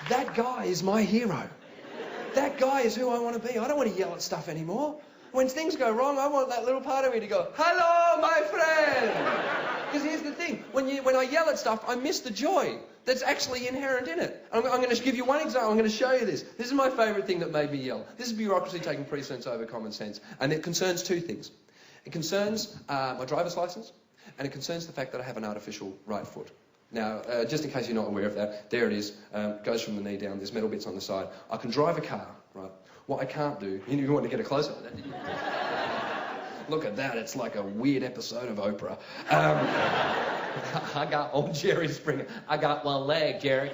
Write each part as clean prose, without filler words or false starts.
That guy is my hero. That guy is who I want to be. I don't want to yell at stuff anymore. When things go wrong, I want that little part of me to go, hello, my friend. Because here's the thing. When I yell at stuff, I miss the joy that's actually inherent in it. I'm going to give you one example. I'm going to show you this. This is my favourite thing that made me yell. This is bureaucracy taking precedence over common sense. And it concerns two things. It concerns my driver's licence, and it concerns the fact that I have an artificial right foot. Now, just in case you're not aware of that, there it is. Goes from the knee down. There's metal bits on the side. I can drive a car, right? What I can't do... You want to get a close-up of that, didn't you? Look at that. It's like a weird episode of Oprah. I got old Jerry Springer. I got one leg, Jerry.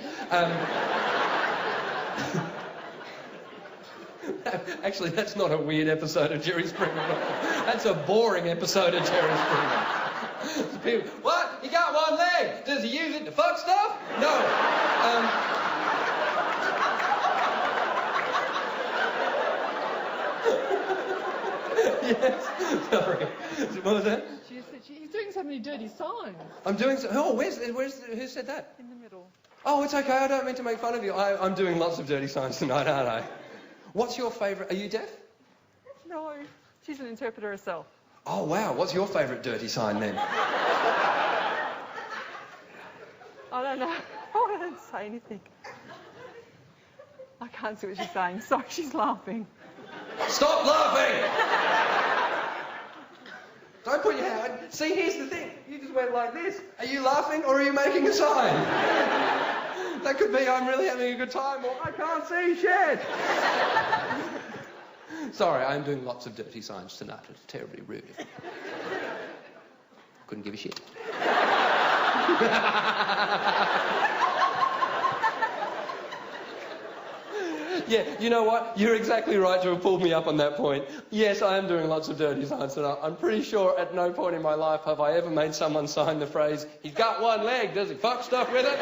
Actually, that's not a weird episode of Jerry Springer. That's a boring episode of Jerry Springer. People, what? He got one leg. Does he use it to fuck stuff? No. Yes. Sorry. What was that? He's doing so many dirty signs. I'm doing so... Oh, who said that? In the middle. Oh, it's okay. I don't mean to make fun of you. I'm doing lots of dirty signs tonight, aren't I? What's your favourite... Are you deaf? No. She's an interpreter herself. Oh, wow. What's your favourite dirty sign, then? I don't know. I don't say anything. I can't see what she's saying. Sorry, she's laughing. Stop laughing! Don't put your hand... See, here's the thing. You just went like this. Are you laughing or are you making a sign? That could be I'm really having a good time or I can't see shit. Sorry, I'm doing lots of dirty signs tonight. It's terribly rude. Couldn't give a shit. Yeah, you know what? You're exactly right to have pulled me up on that point. Yes, I am doing lots of dirty signs tonight. I'm pretty sure at no point in my life have I ever made someone sign the phrase, he's got one leg, does he fuck stuff with it?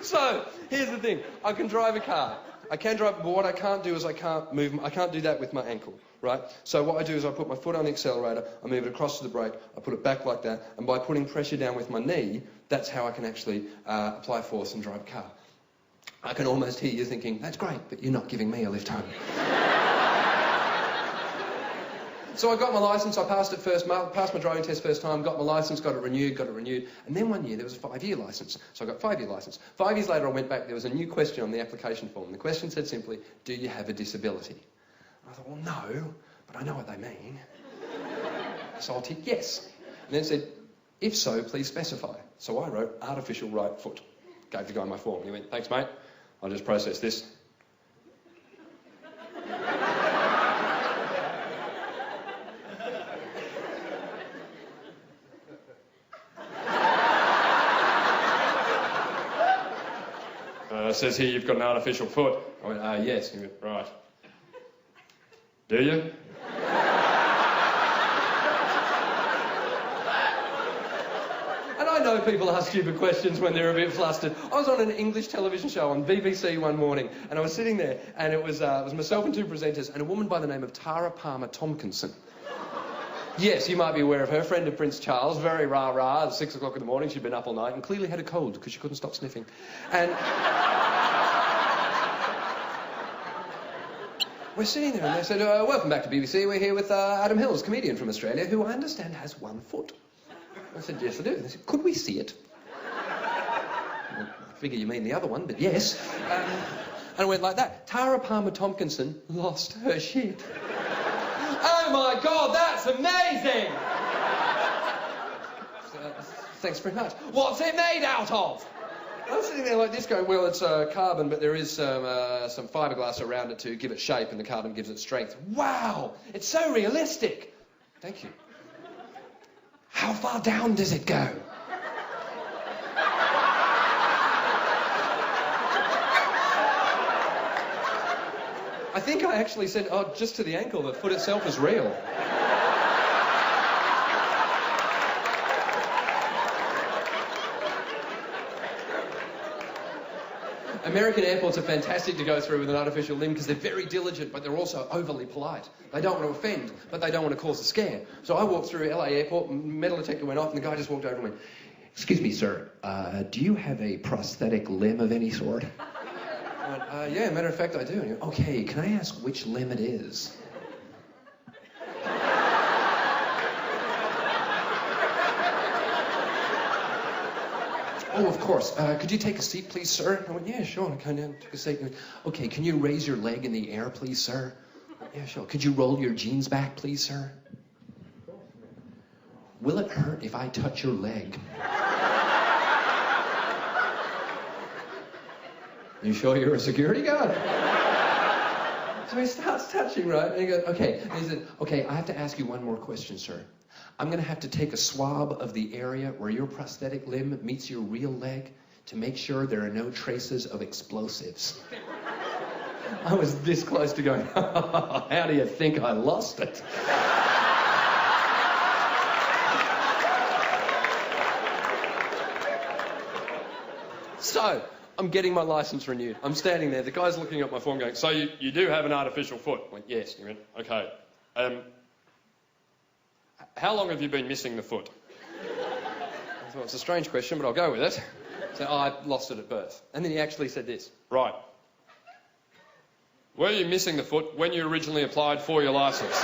So, here's the thing. I can drive a car. I can drive, but what I can't do is I can't do that with my ankle, right? So what I do is I put my foot on the accelerator, I move it across to the brake, I put it back like that, and by putting pressure down with my knee, that's how I can actually apply force and drive a car. I can almost hear you thinking, that's great, but you're not giving me a lift home. So I got my licence, I passed my driving test first time, got my licence, got it renewed, and then one year there was a 5-year licence. So I got a 5-year licence. 5 years later I went back, there was a new question on the application form. The question said simply, do you have a disability? And I thought, well, no, but I know what they mean. So I'll tick yes. And then it said, if so, please specify. So I wrote artificial right foot. Gave the guy my form, and he went, thanks, mate, I'll just process this. It says here you've got an artificial foot. I went, yes. He went, right. Do you? And I know people ask stupid questions when they're a bit flustered. I was on an English television show on BBC one morning, and I was sitting there, and it was myself and two presenters, and a woman by the name of Tara Palmer Tompkinson. Yes, you might be aware of her, friend of Prince Charles, very rah-rah, at 6 o'clock in the morning, she'd been up all night and clearly had a cold because she couldn't stop sniffing. And we're sitting there and they said, welcome back to BBC, we're here with Adam Hills, comedian from Australia, who I understand has one foot. I said, yes, I do. They said, could we see it? Well, I figure you mean the other one, but yes. And I went like that. Tara Palmer Tompkinson lost her shit. Oh my God, that's amazing! Thanks very much. What's it made out of? I'm sitting there like this going, well, it's carbon, but there is some fiberglass around it to give it shape, and the carbon gives it strength. Wow! It's so realistic! Thank you. How far down does it go? I think I actually said, oh, just to the ankle. The foot itself is real. American airports are fantastic to go through with an artificial limb because they're very diligent, but they're also overly polite. They don't want to offend, but they don't want to cause a scare. So I walked through LA airport, metal detector went off, and the guy just walked over and went, "Excuse me, sir, do you have a prosthetic limb of any sort?" I went, "Yeah, matter of fact, I do." And he went, "Okay, can I ask which limb it is?" "Oh, of course. Could you take a seat, please, sir?" I went, "Yeah, sure." I came down, took a seat. He went, "Okay, can you raise your leg in the air, please, sir?" I went, "Yeah, sure." "Could you roll your jeans back, please, sir?" "Will it hurt if I touch your leg?" "You sure you're a security guard?" So he starts touching, right? And he goes, "Okay." And he said, "Okay, I have to ask you one more question, sir. I'm going to have to take a swab of the area where your prosthetic limb meets your real leg to make sure there are no traces of explosives." I was this close to going, "How do you think I lost it?" So, I'm getting my license renewed. I'm standing there. The guy's looking at my form going, "So you do have an artificial foot?" I went, "Yes." He went, "Okay. How long have you been missing the foot?" I thought, it's a strange question, but I'll go with it. So, I lost it at birth. And then he actually said this. "Right. Were you missing the foot when you originally applied for your license?"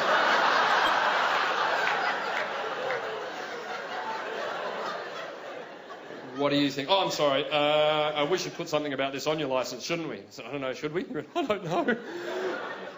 "What do you think?" "Oh, I'm sorry. We should put something about this on your license, shouldn't we?" I said, "I don't know, should we?" He went, "I don't know."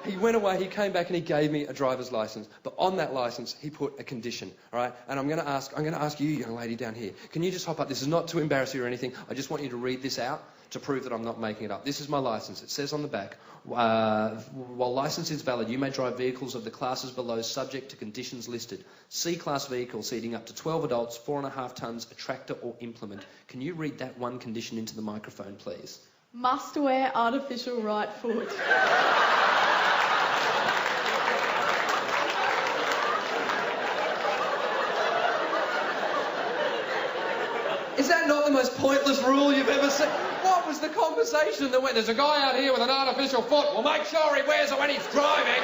He went away, he came back and he gave me a driver's license. But on that license, he put a condition, all right? And I'm going to ask you, young lady down here, can you just hop up? This is not to embarrass you or anything. I just want you to read this out to prove that I'm not making it up. This is my license. It says on the back, while license is valid, you may drive vehicles of the classes below subject to conditions listed. C-class vehicle seating up to 12 adults, 4.5 tonnes, a tractor or implement. Can you read that one condition into the microphone, please? Must wear artificial right foot. Is that not the most pointless rule you've ever seen? What was the conversation that went, "There's a guy out here with an artificial foot. Well, make sure he wears it when he's driving."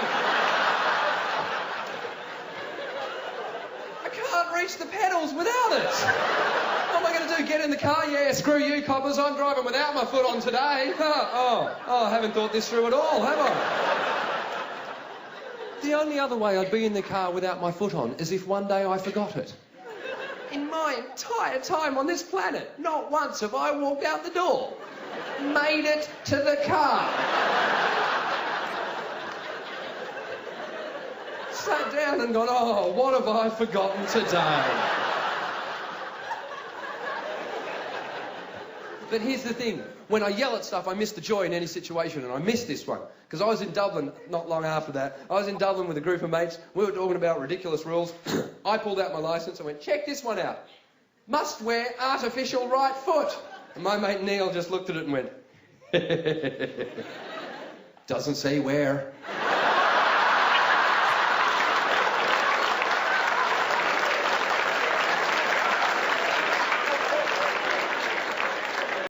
I can't reach the pedals without it. What am I going to do? Get in the car? Yeah, screw you, coppers. I'm driving without my foot on today. I haven't thought this through at all, have I? The only other way I'd be in the car without my foot on is if one day I forgot it. In my entire time on this planet, not once have I walked out the door, made it to the car, sat down and gone, "Oh, what have I forgotten today?" But here's the thing. When I yell at stuff, I miss the joy in any situation, and I missed this one. Because I was in Dublin not long after that. I was in Dublin with a group of mates. We were talking about ridiculous rules. I pulled out my licence and went, "Check this one out. Must wear artificial right foot." And my mate Neil just looked at it and went, "Doesn't say where."